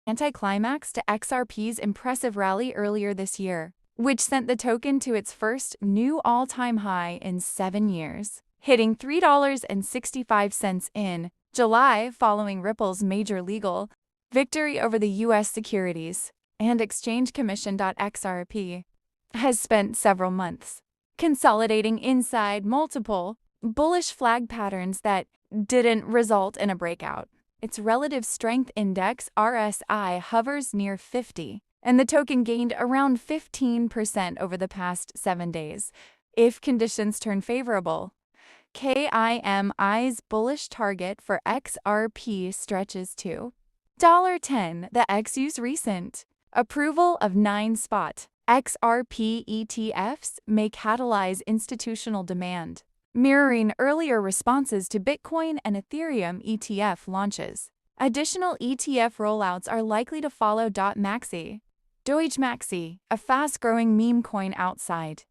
anticlimax to XRP's impressive rally earlier this year, which sent the token to its first new all-time high in 7 years, hitting $3.65 in July following Ripple's major legal victory over the U.S. Securities and Exchange Commission. XRP has spent several months consolidating inside multiple bullish flag patterns that didn't result in a breakout. Its relative strength index RSI hovers near 50, and the token gained around 15% over the past 7 days. If conditions turn favorable, KIMI's bullish target for XRP stretches to $10. The XU's recent approval of 9 spot XRP ETFs may catalyze institutional demand, mirroring earlier responses to Bitcoin and Ethereum ETF launches. Additional ETF rollouts are likely to follow. Maxi, Doge Maxi, a fast-growing meme coin outside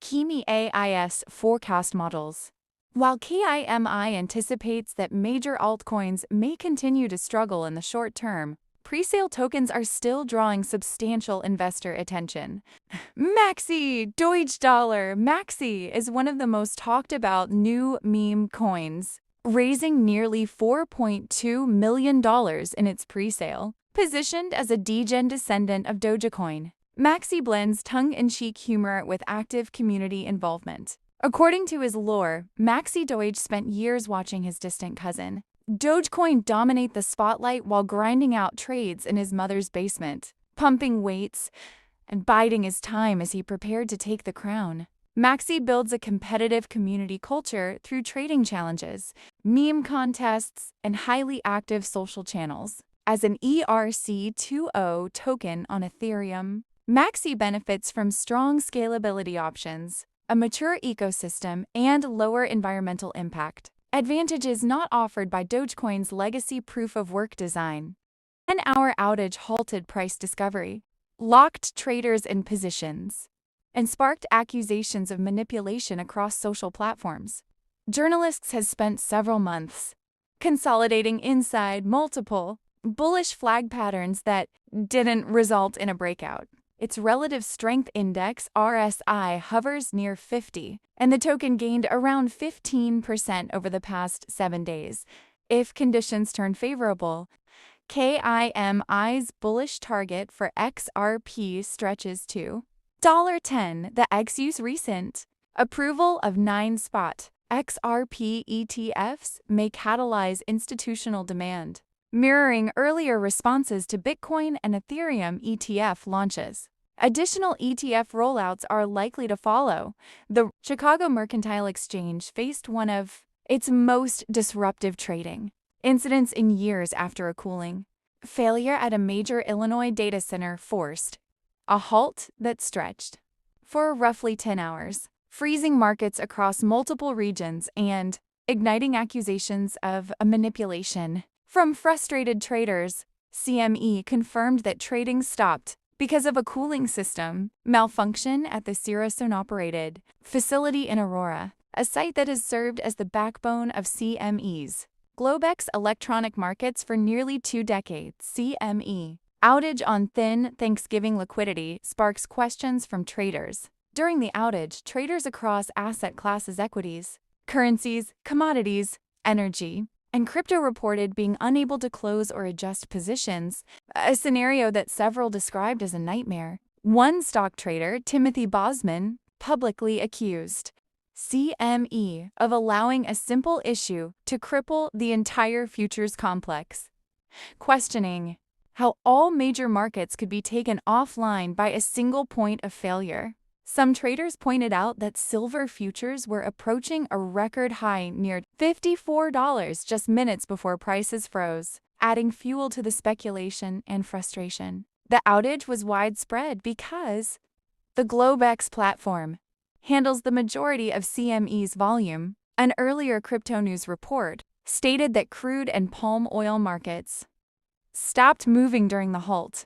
Kimi AIS forecast models. While KIMI anticipates that major altcoins may continue to struggle in the short term, presale tokens are still drawing substantial investor attention. Maxi, Doge Dollar, Maxi is one of the most talked about new meme coins, raising nearly $4.2 million in its presale. Positioned as a degen descendant of Dogecoin, Maxi blends tongue-in-cheek humor with active community involvement. According to his lore, Maxi Doge spent years watching his distant cousin Dogecoin dominate the spotlight while grinding out trades in his mother's basement, pumping weights and biding his time as he prepared to take the crown. Maxi builds a competitive community culture through trading challenges, meme contests, and highly active social channels. As an ERC20 token on Ethereum, Maxi benefits from strong scalability options, a mature ecosystem, and lower environmental impact, advantages not offered by Dogecoin's legacy proof-of-work design. An 10-hour outage halted price discovery, locked traders in positions, and sparked accusations of manipulation across social platforms. Journalists have spent several months consolidating inside multiple bullish flag patterns that didn't result in a breakout. Its relative strength index RSI hovers near 50, and the token gained around 15% over the past 7 days. If conditions turn favorable, KIMI's bullish target for XRP stretches to $10. The XU's recent approval of 9 spot XRP ETFs may catalyze institutional demand, mirroring earlier responses to Bitcoin and Ethereum ETF launches. Additional ETF rollouts are likely to follow. The Chicago Mercantile Exchange faced one of its most disruptive trading incidents in years after a cooling failure at a major Illinois data center forced a halt that stretched for roughly 10 hours, freezing markets across multiple regions and igniting accusations of manipulation from frustrated traders. CME confirmed that trading stopped because of a cooling system malfunction at the Sirocin-operated facility in Aurora, a site that has served as the backbone of CME's Globex electronic markets for nearly 2 decades. CME outage on thin Thanksgiving liquidity sparks questions from traders. During the outage, traders across asset classes, equities, currencies, commodities, energy, and crypto reported being unable to close or adjust positions, a scenario that several described as a nightmare. One stock trader, Timothy Bosman, publicly accused CME of allowing a simple issue to cripple the entire futures complex, questioning how all major markets could be taken offline by a single point of failure. Some traders pointed out that silver futures were approaching a record high near $54 just minutes before prices froze, adding fuel to the speculation and frustration. The outage was widespread because the Globex platform handles the majority of CME's volume. An earlier crypto news report stated that crude and palm oil markets stopped moving during the halt,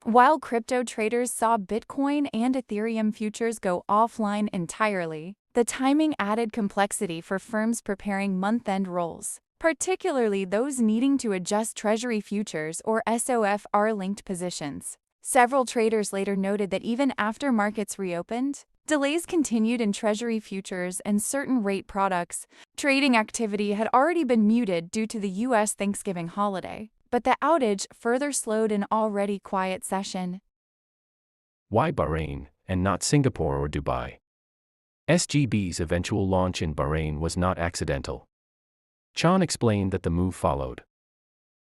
while crypto traders saw Bitcoin and Ethereum futures go offline entirely. The timing added complexity for firms preparing month-end rolls. particularly those needing to adjust Treasury futures or SOFR-linked positions. Several traders later noted that even after markets reopened, delays continued in Treasury futures and certain rate products. Trading activity had already been muted due to the U.S. Thanksgiving holiday, but the outage further slowed an already quiet session. Why Bahrain, and not Singapore or Dubai? SGB's eventual launch in Bahrain was not accidental. Chan explained that the move followed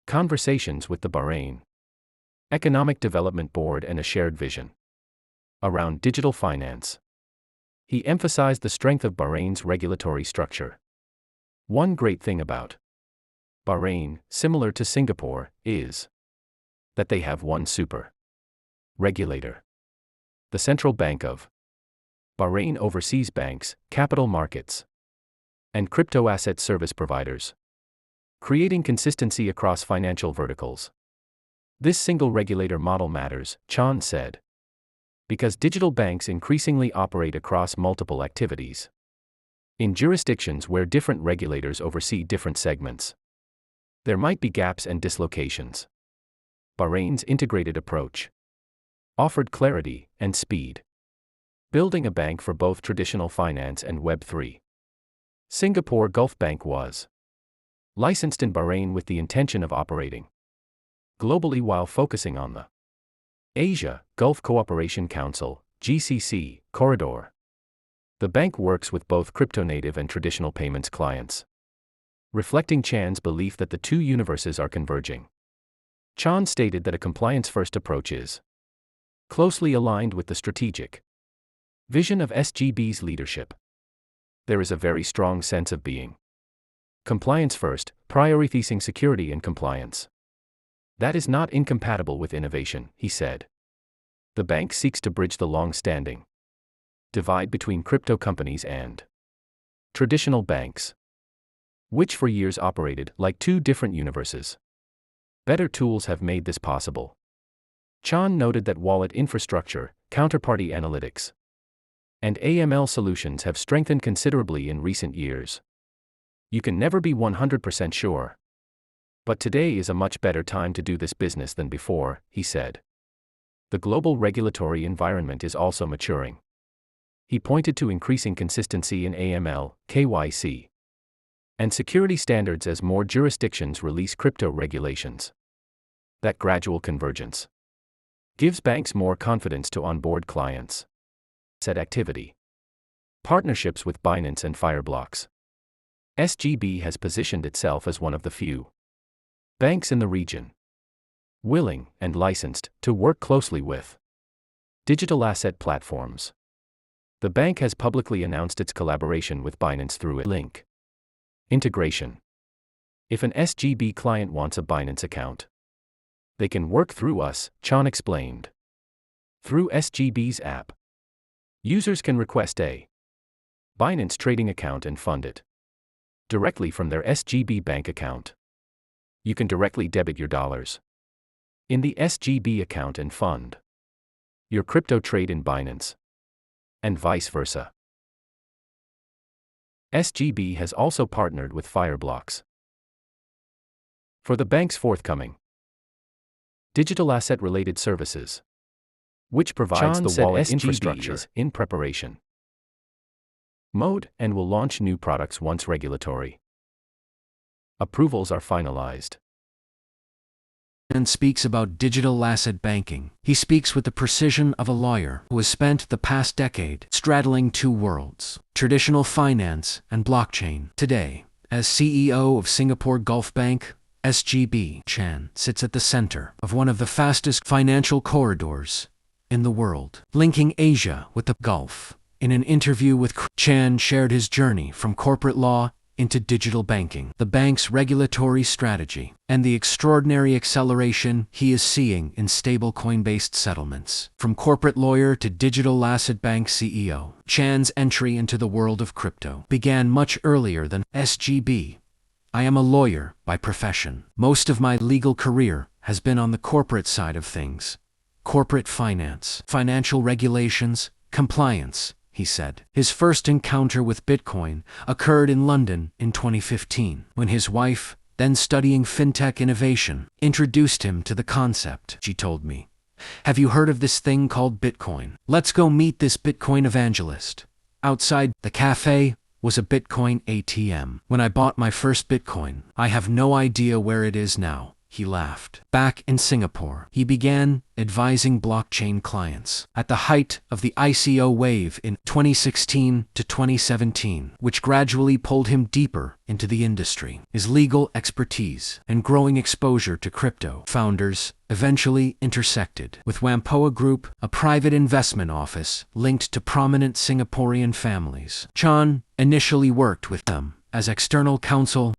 conversations with the Bahrain Economic Development Board and a shared vision around digital finance. He emphasized the strength of Bahrain's regulatory structure. One great thing about Bahrain, similar to Singapore, is that they have one super regulator. The Central Bank of Bahrain oversees banks, capital markets, and crypto asset service providers, creating consistency across financial verticals. This single regulator model matters, Chan said, because digital banks increasingly operate across multiple activities in jurisdictions where different regulators oversee different segments. There might be gaps and dislocations. Bahrain's integrated approach offered clarity and speed, building a bank for both traditional finance and Web3. Singapore Gulf Bank was licensed in Bahrain with the intention of operating globally while focusing on the Asia Gulf Cooperation Council (GCC) corridor. The bank works with both crypto-native and traditional payments clients, reflecting Chan's belief that the two universes are converging. Chan stated that a compliance-first approach is closely aligned with the strategic vision of SGB's leadership. There is a very strong sense of being compliance first, prioritizing security and compliance. That is not incompatible with innovation, he said. The bank seeks to bridge the long-standing divide between crypto companies and traditional banks, which for years operated like two different universes. Better tools have made this possible. Chan noted that wallet infrastructure, counterparty analytics, and AML solutions have strengthened considerably in recent years. You can never be 100% sure. But today is a much better time to do this business than before, he said. The global regulatory environment is also maturing. He pointed to increasing consistency in AML, KYC, and security standards as more jurisdictions release crypto regulations. That gradual convergence gives banks more confidence to onboard clients. Said activity. Partnerships with Binance and Fireblocks. SGB has positioned itself as one of the few banks in the region willing and licensed to work closely with digital asset platforms. The bank has publicly announced its collaboration with Binance through a link integration. If an SGB client wants a Binance account, they can work through us, Chan explained. Through SGB's app, users can request a Binance trading account and fund it directly from their SGB bank account. You can directly debit your dollars in the SGB account and fund your crypto trade in Binance, and vice versa. SGB has also partnered with Fireblocks for the bank's forthcoming digital asset-related services, which provides Chan the said wallet SGB infrastructure is in preparation mode and will launch new products once regulatory approvals are finalized. And speaks about digital asset banking. He speaks with the precision of a lawyer who has spent the past decade straddling two worlds, traditional finance and blockchain. Today, as CEO of Singapore Gulf Bank, SGB, Chan sits at the center of one of the fastest financial corridors in the world, linking Asia with the Gulf. In an interview with Chan shared his journey from corporate law into digital banking, the bank's regulatory strategy, and the extraordinary acceleration he is seeing in stablecoin-based settlements. From corporate lawyer to digital asset bank CEO, Chan's entry into the world of crypto began much earlier than SGB. I am a lawyer by profession. Most of my legal career has been on the corporate side of things. Corporate finance, financial regulations, compliance, he said. His first encounter with Bitcoin occurred in London in 2015, when his wife, then studying fintech innovation, introduced him to the concept. She told me, "Have you heard of this thing called Bitcoin? Let's go meet this Bitcoin evangelist." Outside the cafe was a Bitcoin ATM. When I bought my first Bitcoin, I have no idea where it is now, he laughed. Back in Singapore, he began advising blockchain clients at the height of the ICO wave in 2016 to 2017, which gradually pulled him deeper into the industry. His legal expertise and growing exposure to crypto founders eventually intersected with Whampoa Group, a private investment office linked to prominent Singaporean families. Chan initially worked with them as external counsel